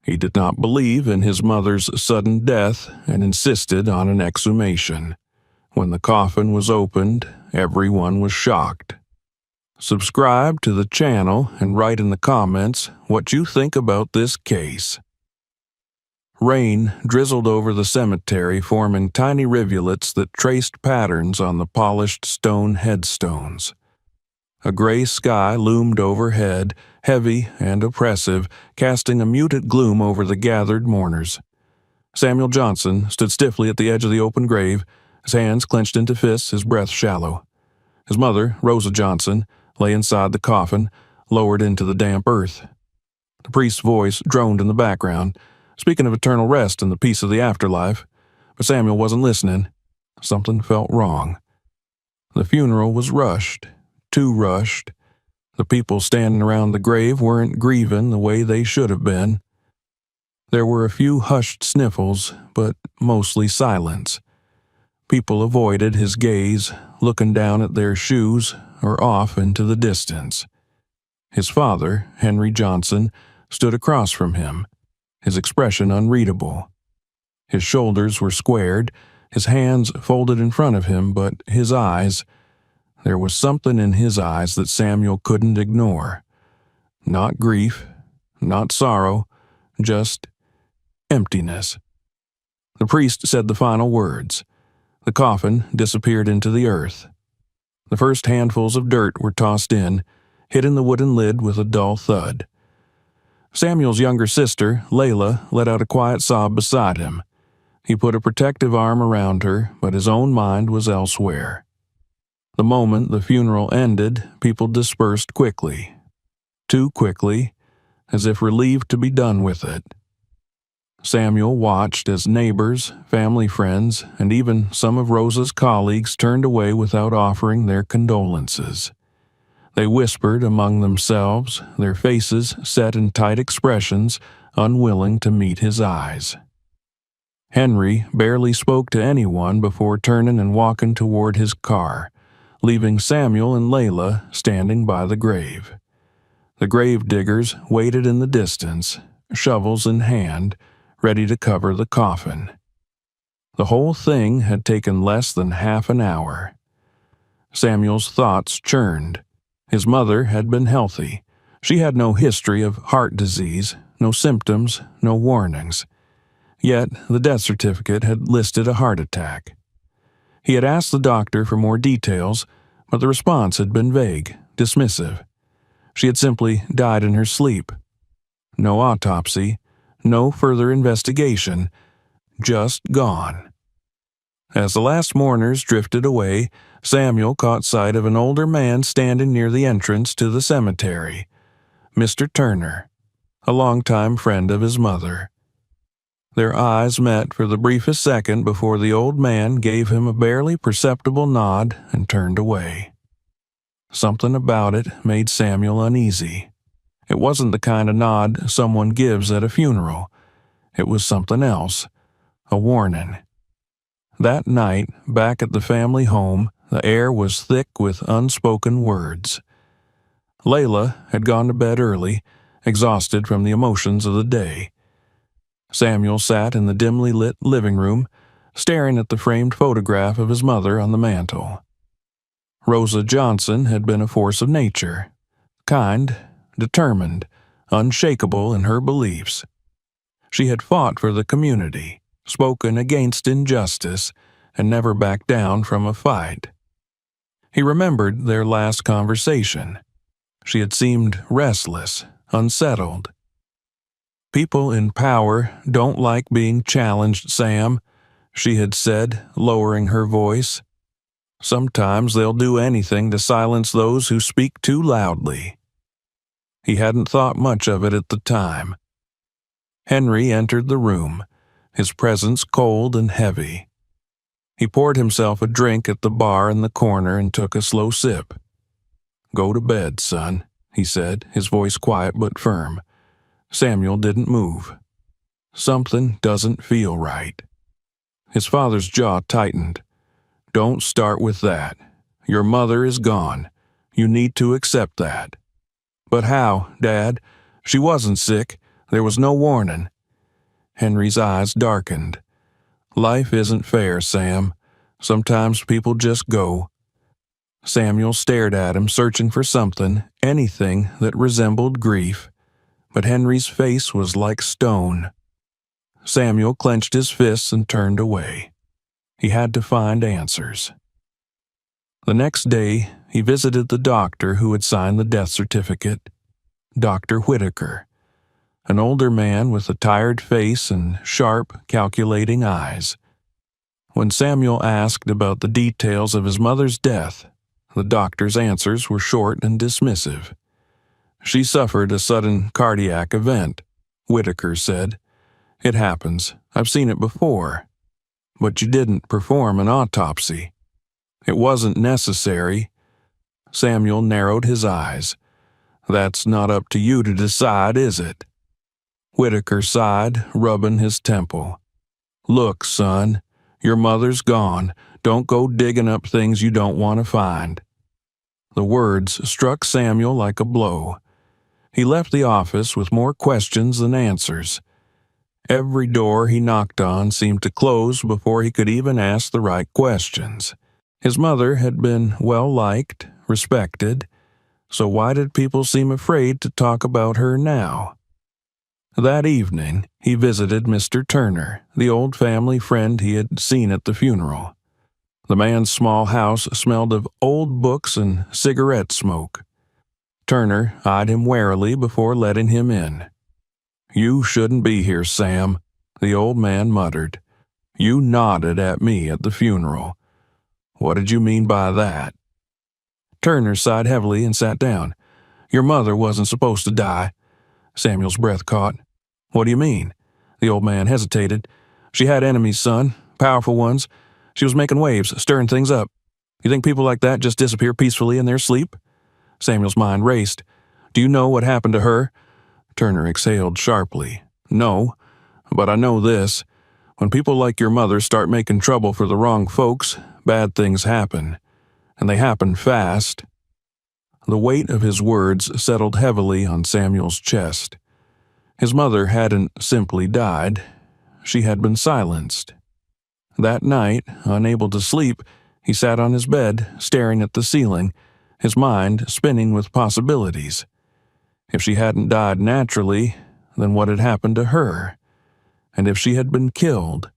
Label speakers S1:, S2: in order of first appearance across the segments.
S1: He did not believe in his mother's sudden death and insisted on an exhumation. When the coffin was opened, everyone was shocked. Subscribe to the channel and write in the comments what you think about this case. Rain drizzled over the cemetery, forming tiny rivulets that traced patterns on the polished stone headstones. A gray sky loomed overhead, heavy and oppressive, casting a muted gloom over the gathered mourners. Samuel Johnson stood stiffly at the edge of the open grave, his hands clenched into fists, his breath shallow. His mother, Rosa Johnson, lay inside the coffin, lowered into the damp earth. The priest's voice droned in the background, speaking of eternal rest and the peace of the afterlife, but Samuel wasn't listening. Something felt wrong. The funeral was rushed, too rushed. The people standing around the grave weren't grieving the way they should have been. There were a few hushed sniffles, but mostly silence. People avoided his gaze, looking down at their shoes or off into the distance. His father, Henry Johnson, stood across from him, his expression unreadable. His shoulders were squared, his hands folded in front of him, but his eyes— there was something in his eyes that Samuel couldn't ignore. Not grief, not sorrow, just emptiness. The priest said the final words. The coffin disappeared into the earth. The first handfuls of dirt were tossed in, hitting the wooden lid with a dull thud. Samuel's younger sister, Layla, let out a quiet sob beside him. He put a protective arm around her, but his own mind was elsewhere. The moment the funeral ended, people dispersed quickly. Too quickly, as if relieved to be done with it. Samuel watched as neighbors, family friends, and even some of Rosa's colleagues turned away without offering their condolences. They whispered among themselves, their faces set in tight expressions, unwilling to meet his eyes. Henry barely spoke to anyone before turning and walking toward his car, leaving Samuel and Layla standing by the grave. The grave diggers waited in the distance, shovels in hand, ready to cover the coffin. The whole thing had taken less than half an hour. Samuel's thoughts churned. His mother had been healthy. She had no history of heart disease, no symptoms, no warnings. Yet the death certificate had listed a heart attack. He had asked the doctor for more details, but the response had been vague, dismissive. She had simply died in her sleep. No autopsy, no further investigation, just gone. As the last mourners drifted away, Samuel caught sight of an older man standing near the entrance to the cemetery, Mr. Turner, a longtime friend of his mother. Their eyes met for the briefest second before the old man gave him a barely perceptible nod and turned away. Something about it made Samuel uneasy. It wasn't the kind of nod someone gives at a funeral. It was something else, a warning. That night, back at the family home, the air was thick with unspoken words. Layla had gone to bed early, exhausted from the emotions of the day. Samuel sat in the dimly lit living room, staring at the framed photograph of his mother on the mantel. Rosa Johnson had been a force of nature, kind, determined, unshakable in her beliefs. She had fought for the community, spoken against injustice, and never backed down from a fight. He remembered their last conversation. She had seemed restless, unsettled. "People in power don't like being challenged, Sam," she had said, lowering her voice. "Sometimes they'll do anything to silence those who speak too loudly." He hadn't thought much of it at the time. Henry entered the room, his presence cold and heavy. He poured himself a drink at the bar in the corner and took a slow sip. "Go to bed, son," he said, his voice quiet but firm. Samuel didn't move. "Something doesn't feel right." His father's jaw tightened. "Don't start with that. Your mother is gone. You need to accept that." "But how, Dad? She wasn't sick. There was no warning. Henry's eyes darkened. Life isn't fair, Sam. Sometimes people just go. Samuel stared at him, searching for something, anything that resembled grief. But Henry's face was like stone. Samuel clenched his fists and turned away. He had to find answers. The next day, he visited the doctor who had signed the death certificate, Dr. Whitaker, an older man with a tired face and sharp, calculating eyes. When Samuel asked about the details of his mother's death, the doctor's answers were short and dismissive. She suffered a sudden cardiac event, Whitaker said. It happens. I've seen it before. But you didn't perform an autopsy. It wasn't necessary. Samuel narrowed his eyes. That's not up to you to decide, is it? Whitaker sighed, rubbing his temple. Look, son, your mother's gone. Don't go digging up things you don't want to find. The words struck Samuel like a blow. He left the office with more questions than answers. Every door he knocked on seemed to close before he could even ask the right questions. His mother had been well-liked, respected, so why did people seem afraid to talk about her now? That evening, he visited Mr. Turner, the old family friend he had seen at the funeral. The man's small house smelled of old books and cigarette smoke. Turner eyed him warily before letting him in. You shouldn't be here, Sam, the old man muttered. You nodded at me at the funeral. What did you mean by that? Turner sighed heavily and sat down. Your mother wasn't supposed to die. Samuel's breath caught. What do you mean? The old man hesitated. She had enemies, son, powerful ones. She was making waves, stirring things up. You think people like that just disappear peacefully in their sleep? Samuel's mind raced. Do you know what happened to her? Turner exhaled sharply. No, but I know this. When people like your mother start making trouble for the wrong folks, bad things happen. And they happen fast. The weight of his words settled heavily on Samuel's chest. His mother hadn't simply died. She had been silenced. That night, unable to sleep, he sat on his bed, staring at the ceiling, his mind spinning with possibilities. If she hadn't died naturally, then what had happened to her? And if she had been killed,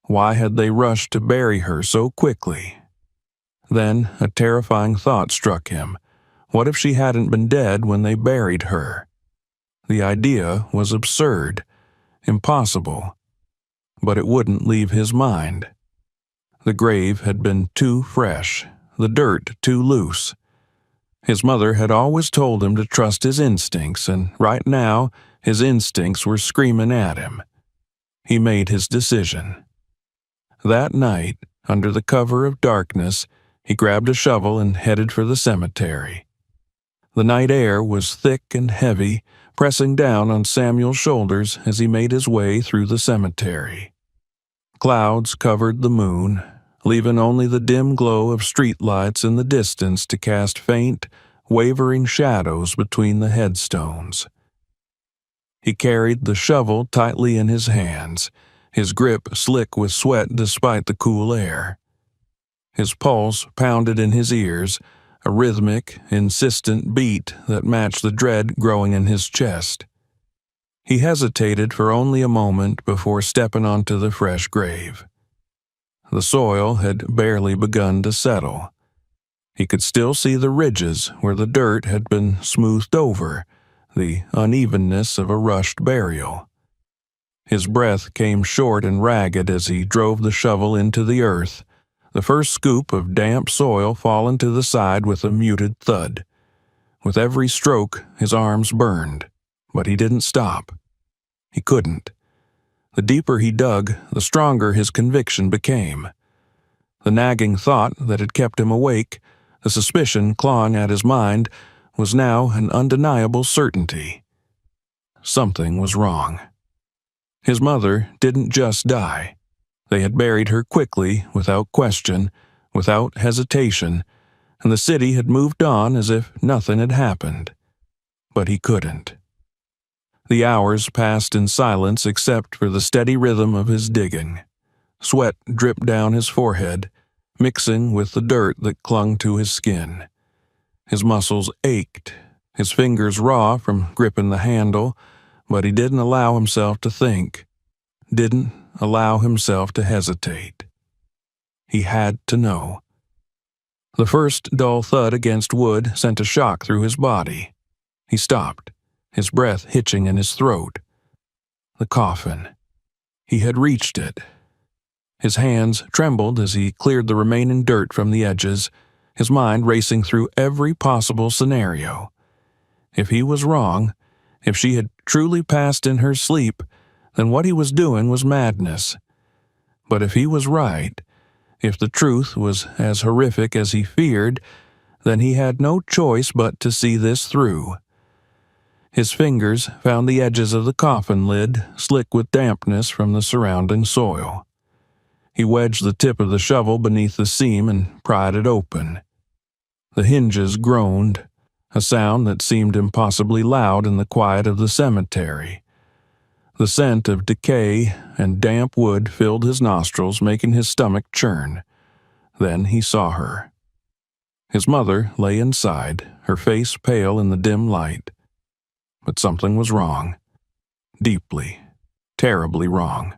S1: why had they rushed to bury her so quickly? Then a terrifying thought struck him. What if she hadn't been dead when they buried her? The idea was absurd, impossible, but it wouldn't leave his mind. The grave had been too fresh, the dirt too loose. His mother had always told him to trust his instincts, and right now his instincts were screaming at him. He made his decision. That night, under the cover of darkness, he grabbed a shovel and headed for the cemetery. The night air was thick and heavy, pressing down on Samuel's shoulders as he made his way through the cemetery. Clouds covered the moon, leaving only the dim glow of streetlights in the distance to cast faint, wavering shadows between the headstones. He carried the shovel tightly in his hands, his grip slick with sweat despite the cool air. His pulse pounded in his ears, a rhythmic, insistent beat that matched the dread growing in his chest. He hesitated for only a moment before stepping onto the fresh grave. The soil had barely begun to settle. He could still see the ridges where the dirt had been smoothed over, the unevenness of a rushed burial. His breath came short and ragged as he drove the shovel into the earth, the first scoop of damp soil falling to the side with a muted thud. With every stroke, his arms burned, but he didn't stop. He couldn't. The deeper he dug, the stronger his conviction became. The nagging thought that had kept him awake, the suspicion clawing at his mind, was now an undeniable certainty. Something was wrong. His mother didn't just die. They had buried her quickly, without question, without hesitation, and the city had moved on as if nothing had happened. But he couldn't. The hours passed in silence except for the steady rhythm of his digging. Sweat dripped down his forehead, mixing with the dirt that clung to his skin. His muscles ached, his fingers raw from gripping the handle, but he didn't allow himself to think, didn't allow himself to hesitate. He had to know. The first dull thud against wood sent a shock through his body. He stopped, his breath hitching in his throat. The coffin. He had reached it. His hands trembled as he cleared the remaining dirt from the edges, his mind racing through every possible scenario. If he was wrong, if she had truly passed in her sleep, then what he was doing was madness. But if he was right, if the truth was as horrific as he feared, then he had no choice but to see this through. His fingers found the edges of the coffin lid, slick with dampness from the surrounding soil. He wedged the tip of the shovel beneath the seam and pried it open. The hinges groaned, a sound that seemed impossibly loud in the quiet of the cemetery. The scent of decay and damp wood filled his nostrils, making his stomach churn. Then he saw her. His mother lay inside, her face pale in the dim light. But something was wrong. Deeply, terribly wrong.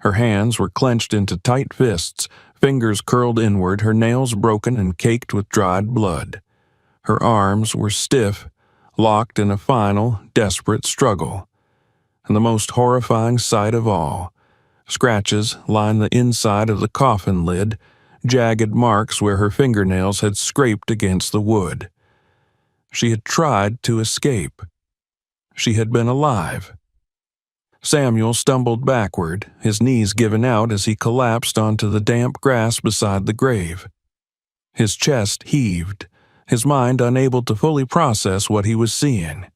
S1: Her hands were clenched into tight fists, fingers curled inward, her nails broken and caked with dried blood. Her arms were stiff, locked in a final, desperate struggle. And the most horrifying sight of all, scratches lined the inside of the coffin lid, jagged marks where her fingernails had scraped against the wood. She had tried to escape. She had been alive. Samuel stumbled backward, his knees giving out as he collapsed onto the damp grass beside the grave. His chest heaved, his mind unable to fully process what he was seeing.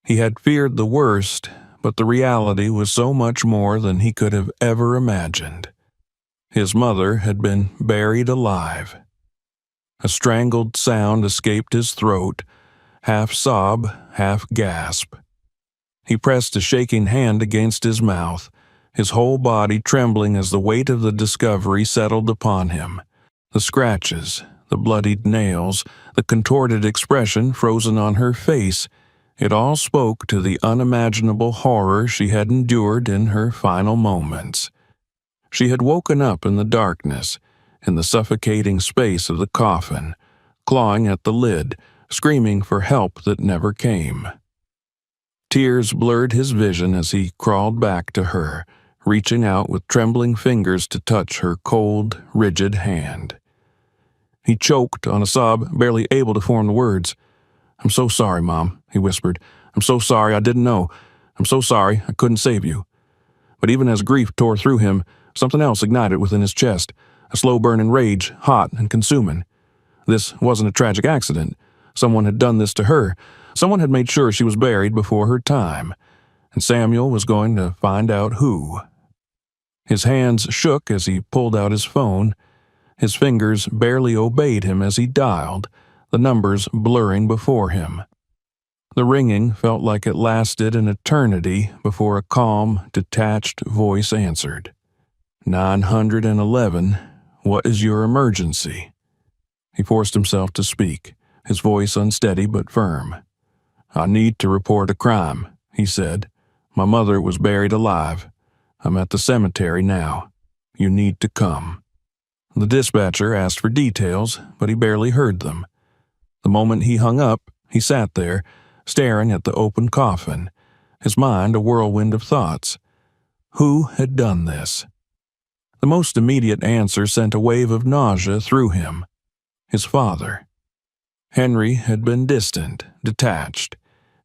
S1: He had feared the worst, but the reality was so much more than he could have ever imagined. His mother had been buried alive. A strangled sound escaped his throat, half sob, half gasp. He pressed a shaking hand against his mouth, his whole body trembling as the weight of the discovery settled upon him. The scratches, the bloodied nails, the contorted expression frozen on her face, it all spoke to the unimaginable horror she had endured in her final moments. She had woken up in the darkness, in the suffocating space of the coffin, clawing at the lid, screaming for help that never came. Tears blurred his vision as he crawled back to her, reaching out with trembling fingers to touch her cold, rigid hand. He choked on a sob, barely able to form the words. "I'm so sorry, Mom," he whispered. "I'm so sorry, I didn't know. I'm so sorry, I couldn't save you." But even as grief tore through him, something else ignited within his chest, a slow-burning rage, hot and consuming. This wasn't a tragic accident. Someone had done this to her. Someone had made sure she was buried before her time, and Samuel was going to find out who. His hands shook as he pulled out his phone. His fingers barely obeyed him as he dialed, the numbers blurring before him. The ringing felt like it lasted an eternity before a calm, detached voice answered. 911, what is your emergency? He forced himself to speak, his voice unsteady but firm. "I need to report a crime," he said. "My mother was buried alive. I'm at the cemetery now. You need to come." The dispatcher asked for details, but he barely heard them. The moment he hung up, he sat there, staring at the open coffin, his mind a whirlwind of thoughts. Who had done this? The most immediate answer sent a wave of nausea through him. His father. Henry had been distant, detached.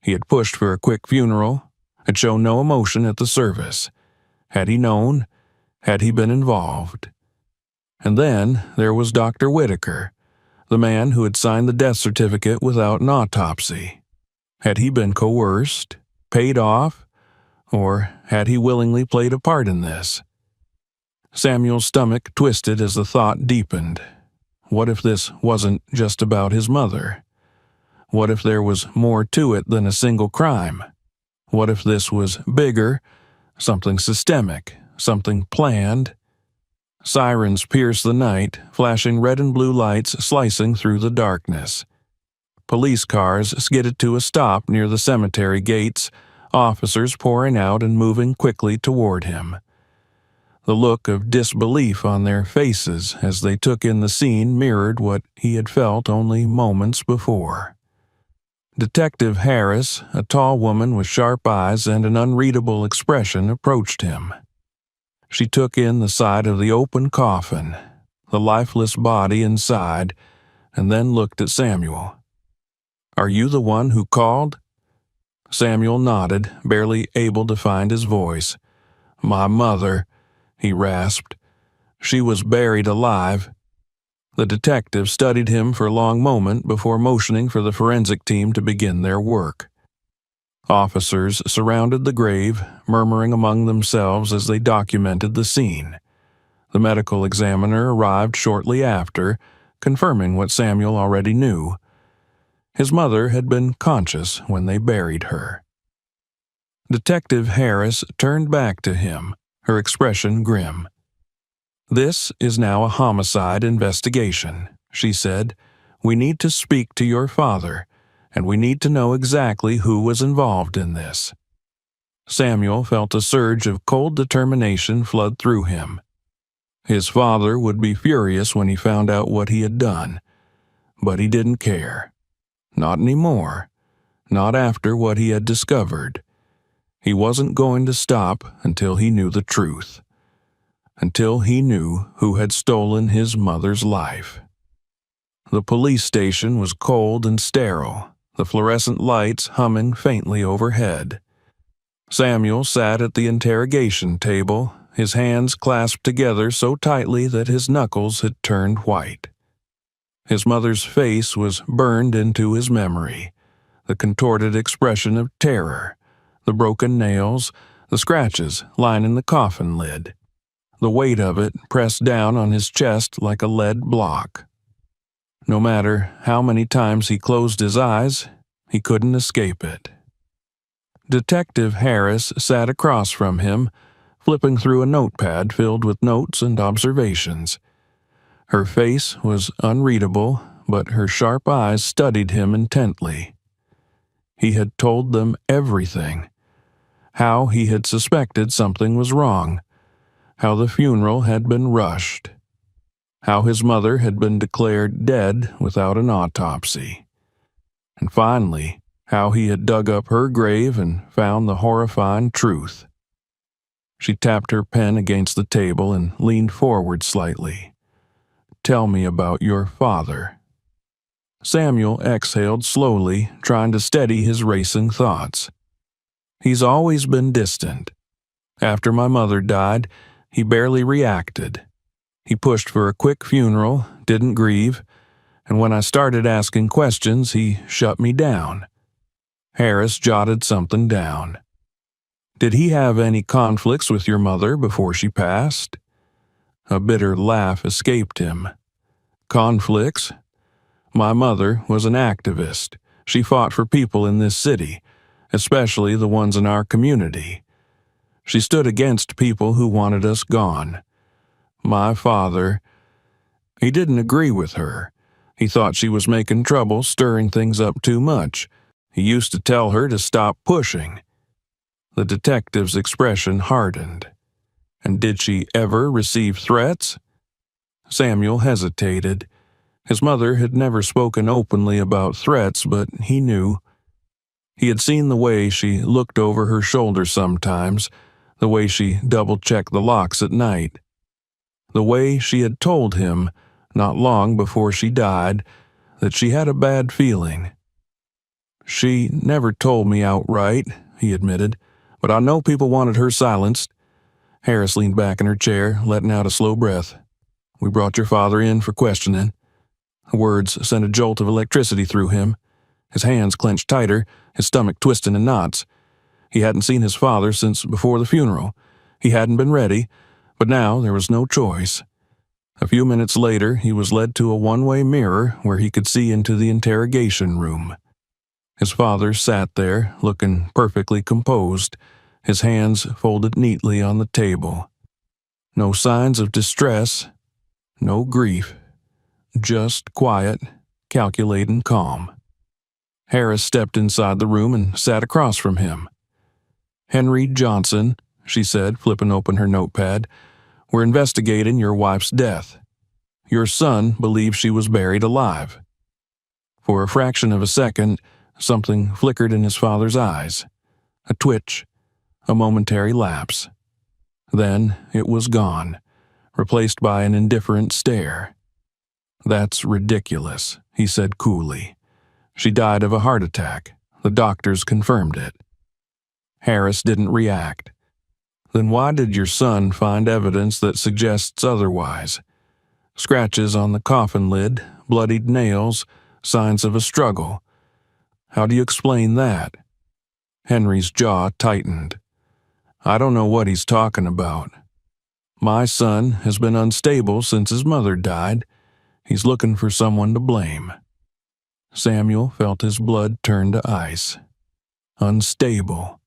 S1: He had pushed for a quick funeral, had shown no emotion at the service. Had he known? Had he been involved? And then there was Dr. Whitaker, the man who had signed the death certificate without an autopsy. Had he been coerced, paid off, or had he willingly played a part in this? Samuel's stomach twisted as the thought deepened. What if this wasn't just about his mother? What if there was more to it than a single crime? What if this was bigger, something systemic, something planned? Sirens pierced the night, flashing red and blue lights slicing through the darkness. Police cars skidded to a stop near the cemetery gates, officers pouring out and moving quickly toward him. The look of disbelief on their faces as they took in the scene mirrored what he had felt only moments before. Detective Harris, a tall woman with sharp eyes and an unreadable expression, approached him. She took in the sight of the open coffin, the lifeless body inside, and then looked at Samuel. "Are you the one who called?" Samuel nodded, barely able to find his voice. "My mother," he rasped. "She was buried alive." The detective studied him for a long moment before motioning for the forensic team to begin their work. Officers surrounded the grave, murmuring among themselves as they documented the scene. The medical examiner arrived shortly after, confirming what Samuel already knew. His mother had been conscious when they buried her. Detective Harris turned back to him, her expression grim. "This is now a homicide investigation," she said. "We need to speak to your father, and we need to know exactly who was involved in this." Samuel felt a surge of cold determination flood through him. His father would be furious when he found out what he had done, but he didn't care. Not anymore. Not after what he had discovered. He wasn't going to stop until he knew the truth. Until he knew who had stolen his mother's life. The police station was cold and sterile, the fluorescent lights humming faintly overhead. Samuel sat at the interrogation table, his hands clasped together so tightly that his knuckles had turned white. His mother's face was burned into his memory, the contorted expression of terror, the broken nails, the scratches lining the coffin lid. The weight of it pressed down on his chest like a lead block. No matter how many times he closed his eyes, he couldn't escape it. Detective Harris sat across from him, flipping through a notepad filled with notes and observations. Her face was unreadable, but her sharp eyes studied him intently. He had told them everything. How he had suspected something was wrong. How the funeral had been rushed. How his mother had been declared dead without an autopsy. And finally, how he had dug up her grave and found the horrifying truth. She tapped her pen against the table and leaned forward slightly. "Tell me about your father." Samuel exhaled slowly, trying to steady his racing thoughts. "He's always been distant. After my mother died, he barely reacted. He pushed for a quick funeral, didn't grieve, and when I started asking questions, he shut me down." Harris jotted something down. "Did he have any conflicts with your mother before she passed?" A bitter laugh escaped him. "Conflicts? My mother was an activist. She fought for people in this city, especially the ones in our community. She stood against people who wanted us gone. My father, he didn't agree with her. He thought she was making trouble, stirring things up too much. He used to tell her to stop pushing." The detective's expression hardened. "And did she ever receive threats?" Samuel hesitated. His mother had never spoken openly about threats, but he knew. He had seen the way she looked over her shoulder sometimes, the way she double-checked the locks at night. The way she had told him, not long before she died, that she had a bad feeling. "She never told me outright," he admitted, "but I know people wanted her silenced." Harris leaned back in her chair, letting out a slow breath. "We brought your father in for questioning." The words sent a jolt of electricity through him. His hands clenched tighter, his stomach twisting in knots. He hadn't seen his father since before the funeral. He hadn't been ready, but now there was no choice. A few minutes later, he was led to a one-way mirror where he could see into the interrogation room. His father sat there, looking perfectly composed, his hands folded neatly on the table. No signs of distress, no grief, just quiet, calculating calm. Harris stepped inside the room and sat across from him. "Henry Johnson," she said, flipping open her notepad, "we're investigating your wife's death. Your son believes she was buried alive." For a fraction of a second, something flickered in his father's eyes. A twitch, a momentary lapse. Then it was gone, replaced by an indifferent stare. "That's ridiculous," he said coolly. "She died of a heart attack. The doctors confirmed it." Harris didn't react. "Then why did your son find evidence that suggests otherwise? Scratches on the coffin lid, bloodied nails, signs of a struggle. How do you explain that?" Henry's jaw tightened. "I don't know what he's talking about. My son has been unstable since his mother died. He's looking for someone to blame." Samuel felt his blood turn to ice. Unstable.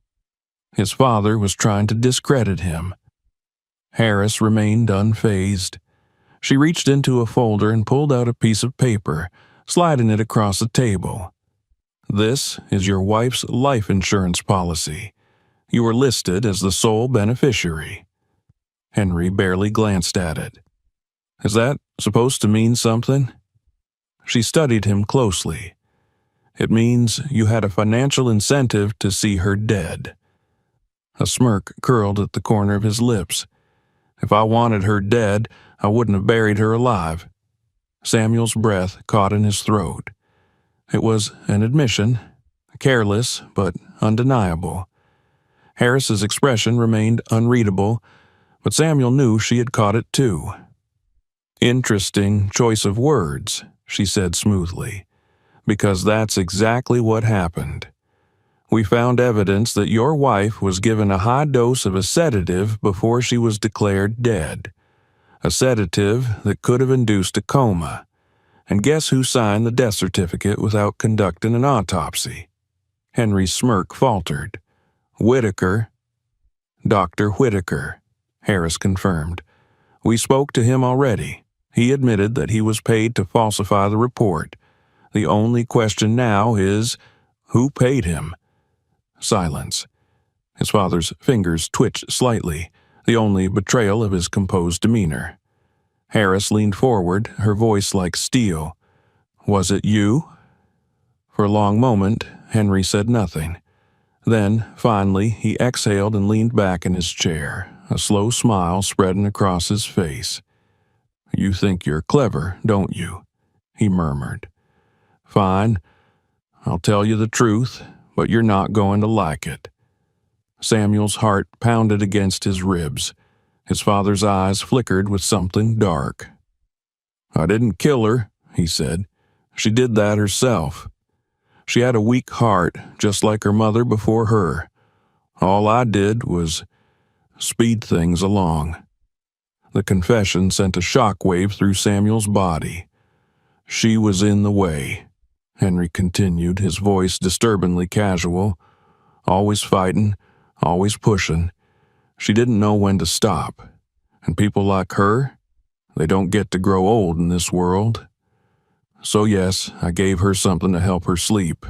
S1: His father was trying to discredit him. Harris remained unfazed. She reached into a folder and pulled out a piece of paper, sliding it across the table. "This is your wife's life insurance policy. You are listed as the sole beneficiary." Henry barely glanced at it. "Is that supposed to mean something?" She studied him closely. "It means you had a financial incentive to see her dead." A smirk curled at the corner of his lips. "If I wanted her dead, I wouldn't have buried her alive." Samuel's breath caught in his throat. It was an admission, careless but undeniable. Harris's expression remained unreadable, but Samuel knew she had caught it too. "Interesting choice of words," she said smoothly, "because that's exactly what happened. We found evidence that your wife was given a high dose of a sedative before she was declared dead. A sedative that could have induced a coma. And guess who signed the death certificate without conducting an autopsy?" Henry's smirk faltered. "Whitaker." "Dr. Whitaker," Harris confirmed. "We spoke to him already. He admitted that he was paid to falsify the report. The only question now is, who paid him?" Silence. His father's fingers twitched slightly, the only betrayal of his composed demeanor. Harris leaned forward, her voice like steel. "Was it you?" For a long moment, Henry said nothing. Then, finally, he exhaled and leaned back in his chair, a slow smile spreading across his face. "You think you're clever, don't you?" he murmured. "Fine. I'll tell you the truth, but you're not going to like it." Samuel's heart pounded against his ribs. His father's eyes flickered with something dark. "I didn't kill her," he said. "She did that herself. She had a weak heart, just like her mother before her. All I did was speed things along." The confession sent a shockwave through Samuel's body. "She was in the way," Henry continued, his voice disturbingly casual. "Always fighting, always pushing. She didn't know when to stop. And people like her, they don't get to grow old in this world. So yes, I gave her something to help her sleep.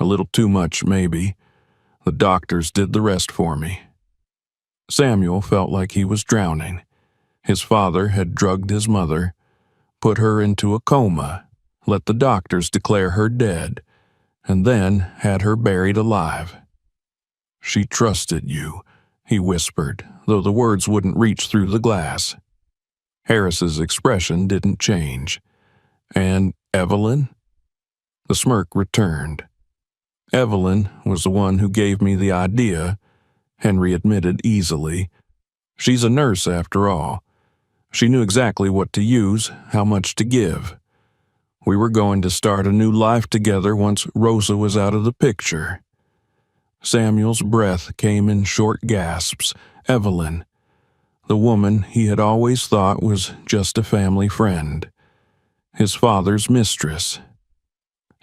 S1: A little too much, maybe. The doctors did the rest for me." Samuel felt like he was drowning. His father had drugged his mother, put her into a coma, let the doctors declare her dead, and then had her buried alive. "She trusted you," he whispered, though the words wouldn't reach through the glass. Harris's expression didn't change. "And Evelyn?" The smirk returned. "Evelyn was the one who gave me the idea," Henry admitted easily. "She's a nurse, after all. She knew exactly what to use, how much to give. We were going to start a new life together once Rosa was out of the picture." Samuel's breath came in short gasps. Evelyn, the woman he had always thought was just a family friend. His father's mistress.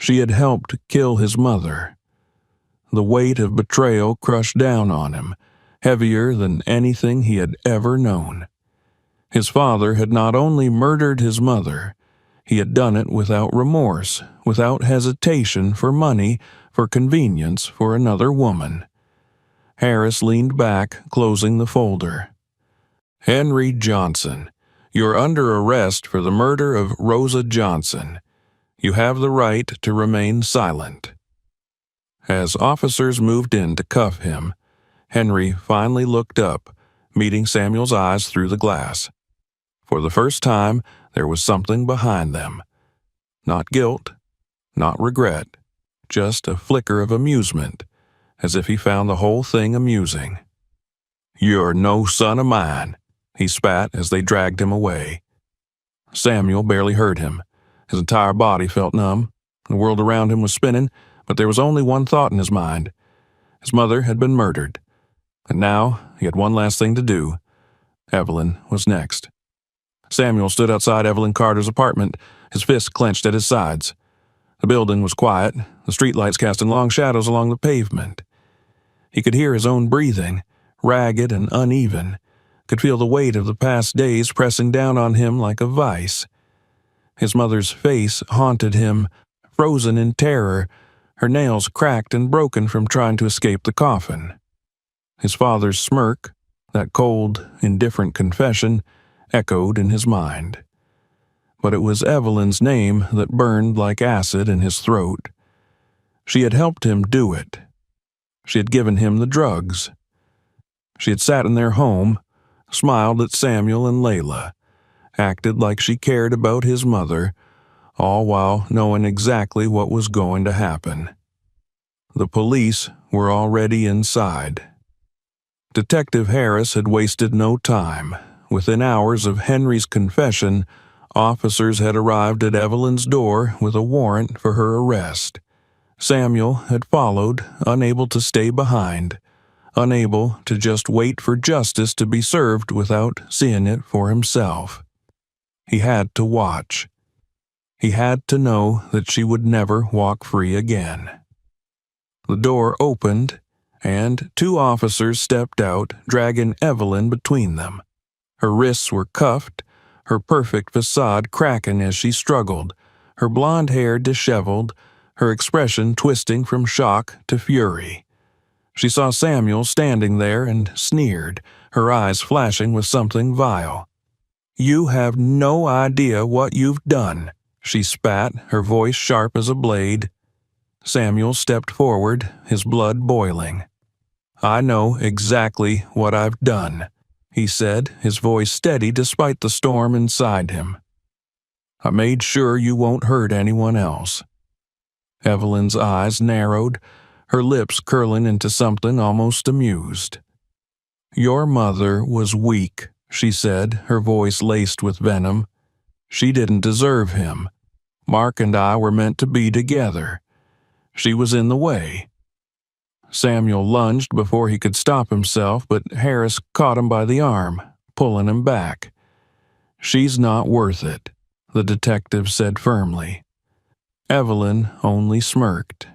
S1: She had helped kill his mother. The weight of betrayal crushed down on him, heavier than anything he had ever known. His father had not only murdered his mother, he had done it without remorse, without hesitation, for money, for convenience, for another woman. Harris leaned back, closing the folder. Henry Johnson, you're under arrest for the murder of Rosa Johnson. You have the right to remain silent. As officers moved in to cuff him, Henry finally looked up, meeting Samuel's eyes through the glass. For the first time, there was something behind them. Not guilt, not regret, just a flicker of amusement, as if he found the whole thing amusing. "You're no son of mine," he spat as they dragged him away. Samuel barely heard him. His entire body felt numb. The world around him was spinning, but there was only one thought in his mind. His mother had been murdered, and now he had one last thing to do. Evelyn was next. Samuel stood outside Evelyn Carter's apartment, his fists clenched at his sides. The building was quiet, the streetlights casting long shadows along the pavement. He could hear his own breathing, ragged and uneven, could feel the weight of the past days pressing down on him like a vice. His mother's face haunted him, frozen in terror, her nails cracked and broken from trying to escape the coffin. His father's smirk, that cold, indifferent confession, echoed in his mind. But it was Evelyn's name that burned like acid in his throat. She had helped him do it. She had given him the drugs. She had sat in their home, smiled at Samuel and Layla, acted like she cared about his mother, all while knowing exactly what was going to happen. The police were already inside. Detective Harris had wasted no time. Within hours of Henry's confession, officers had arrived at Evelyn's door with a warrant for her arrest. Samuel had followed, unable to stay behind, unable to just wait for justice to be served without seeing it for himself. He had to watch. He had to know that she would never walk free again. The door opened, and 2 officers stepped out, dragging Evelyn between them. Her wrists were cuffed, her perfect facade cracking as she struggled, her blonde hair disheveled, her expression twisting from shock to fury. She saw Samuel standing there and sneered, her eyes flashing with something vile. "You have no idea what you've done," she spat, her voice sharp as a blade. Samuel stepped forward, his blood boiling. "I know exactly what I've done," he said, his voice steady despite the storm inside him. "I made sure you won't hurt anyone else." Evelyn's eyes narrowed, her lips curling into something almost amused. "Your mother was weak," she said, her voice laced with venom. "She didn't deserve him. Mark and I were meant to be together. She was in the way." Samuel lunged before he could stop himself, but Harris caught him by the arm, pulling him back. "She's not worth it," the detective said firmly. Evelyn only smirked.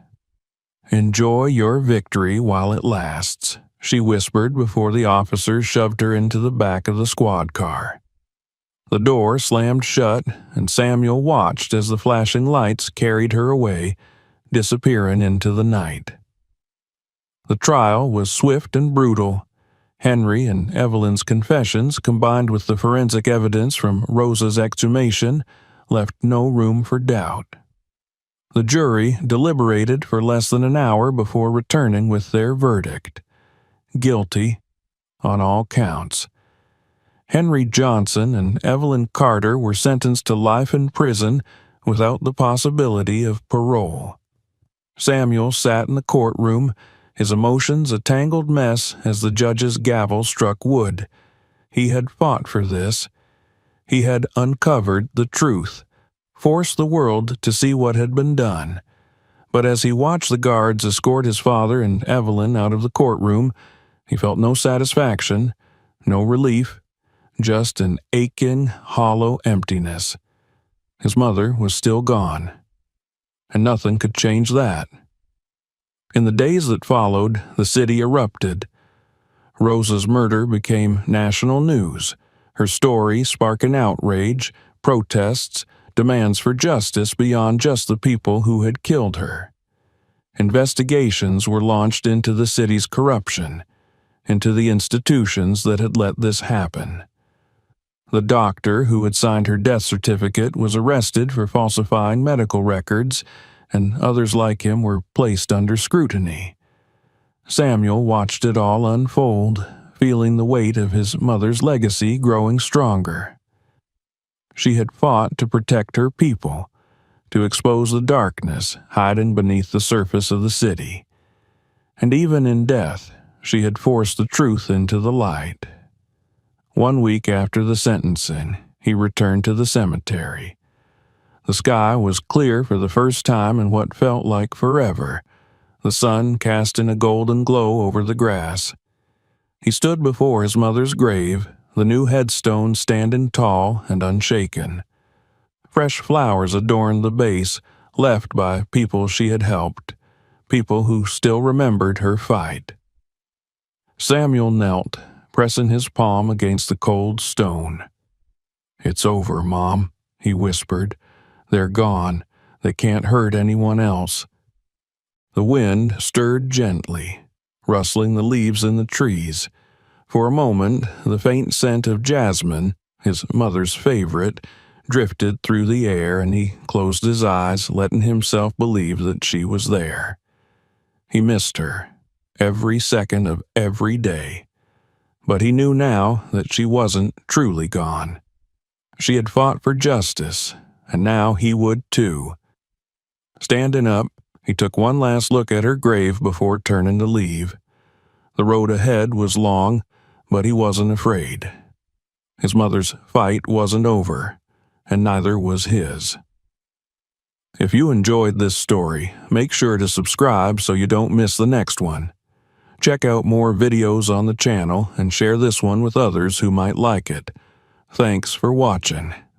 S1: "Enjoy your victory while it lasts," she whispered before the officers shoved her into the back of the squad car. The door slammed shut, and Samuel watched as the flashing lights carried her away, disappearing into the night. The trial was swift and brutal. Henry and Evelyn's confessions, combined with the forensic evidence from Rosa's exhumation, left no room for doubt. The jury deliberated for less than an hour before returning with their verdict: guilty on all counts. Henry Johnson and Evelyn Carter were sentenced to life in prison without the possibility of parole. Samuel sat in the courtroom, his emotions a tangled mess as the judge's gavel struck wood. He had fought for this. He had uncovered the truth, forced the world to see what had been done. But as he watched the guards escort his father and Evelyn out of the courtroom, he felt no satisfaction, no relief, just an aching, hollow emptiness. His mother was still gone. and nothing could change that. In the days that followed, the city erupted. Rosa's murder became national news, her story sparking outrage, protests, demands for justice beyond just the people who had killed her. Investigations were launched into the city's corruption, into the institutions that had let this happen. The doctor who had signed her death certificate was arrested for falsifying medical records, and others like him were placed under scrutiny. Samuel watched it all unfold, feeling the weight of his mother's legacy growing stronger. She had fought to protect her people, to expose the darkness hiding beneath the surface of the city. And even in death, she had forced the truth into the light. 1 week after the sentencing, he returned to the cemetery. The sky was clear for the first time in what felt like forever, the sun casting a golden glow over the grass. He stood before his mother's grave, the new headstone standing tall and unshaken. Fresh flowers adorned the base, left by people she had helped, people who still remembered her fight. Samuel knelt, pressing his palm against the cold stone. "It's over, Mom," he whispered. "They're gone. They can't hurt anyone else." The wind stirred gently, rustling the leaves in the trees. For a moment, the faint scent of jasmine, his mother's favorite, drifted through the air, and he closed his eyes, letting himself believe that she was there. He missed her, every second of every day. But he knew now that she wasn't truly gone. She had fought for justice, and now he would too. Standing up, he took one last look at her grave before turning to leave. The road ahead was long, but he wasn't afraid. His mother's fight wasn't over, and neither was his. If you enjoyed this story, make sure to subscribe so you don't miss the next one. Check out more videos on the channel and share this one with others who might like it. Thanks for watching.